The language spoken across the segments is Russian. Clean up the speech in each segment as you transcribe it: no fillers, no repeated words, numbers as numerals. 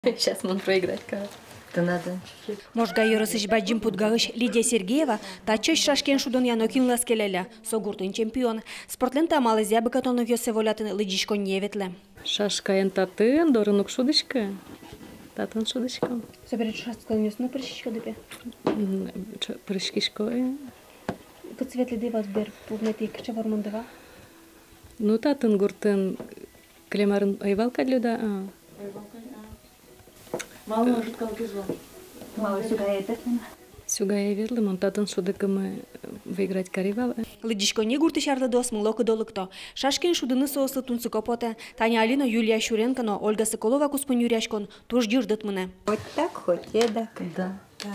Сейчас мы проиграть кого-то. Да надо. Можга йорысыш баджим путгагыш Лидия Сергеева тачош шашкен шудон янокин ласкелеля, согуртын чемпион. Спортлен тамалы зябы катонов йосе волятын лыдишко неветле. Шашкаен татын, дорынук шудышка. Татын шудышка. Соберет шашкан йосну прыщичко депе. Прыщкишко. Кыт светле деват бер пулметик чавармундева. Ну татын гуртын клемарын айвалка люда. Мало жуткого кизла. Мало сюда это. Сюга я видела, он татын шудыка мы выиграть каривал. Лыдишко не гурты шарлы дос мылока долыкто. Шашкен шудыны соуслы тунцы копоте. Таня Алина Юлия Щуренко, но Ольга Соколова куспын юряшкон туж жирдыт мыне. Хоть так, хоть эдак. Да. Так.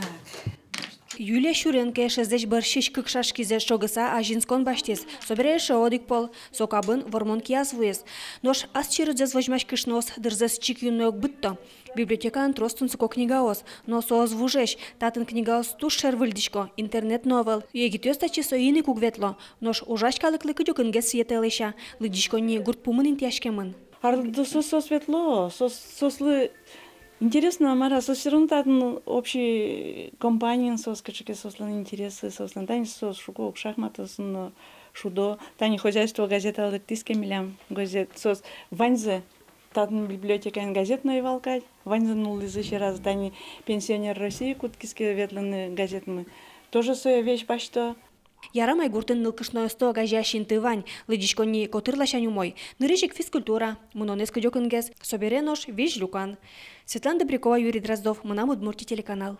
Юлия Щуренко шездеш баршиш кык шашкизе шогыса ажинскон баштес. Собереше одик пол, сокабын вормон киязвуес. Нош аз чирыдзез возьмаш кышнос, дырзес чик юнок бытто. Библиотекан тростунцыко книгаос, но соос вужеш, татын книгаос туш шервыльдишко, интернет-новел. Егитёс тачи соины кугветло, нош ужашкалыклы кыдёкынге сиетелеша, лыдишко не гурт пумын интяшкемын. Арлы сос светло, сослы... Интересно, Мара, все равно там общий компании сос, качеки сослан интересы, сослан тани сос, шуко, шахматы, сон, шудо, тани хозяйство газета лектиски милям, газет сос, ваньзе, там библиотека газетная валкать, ваньзе нул еще раз, тани пенсионер России, куткиски ветлены газетны, тоже своя вещь почта. Ярамай гуртын нылкышно сто газящин тывань, лыдишко не котырлашаню мой, нырыжик физкультура, мунонес кыдёкынгез, соберенош виж люкан. Светлана Добрякова, Юрий Дроздов, Мунам Удмуртий телеканал.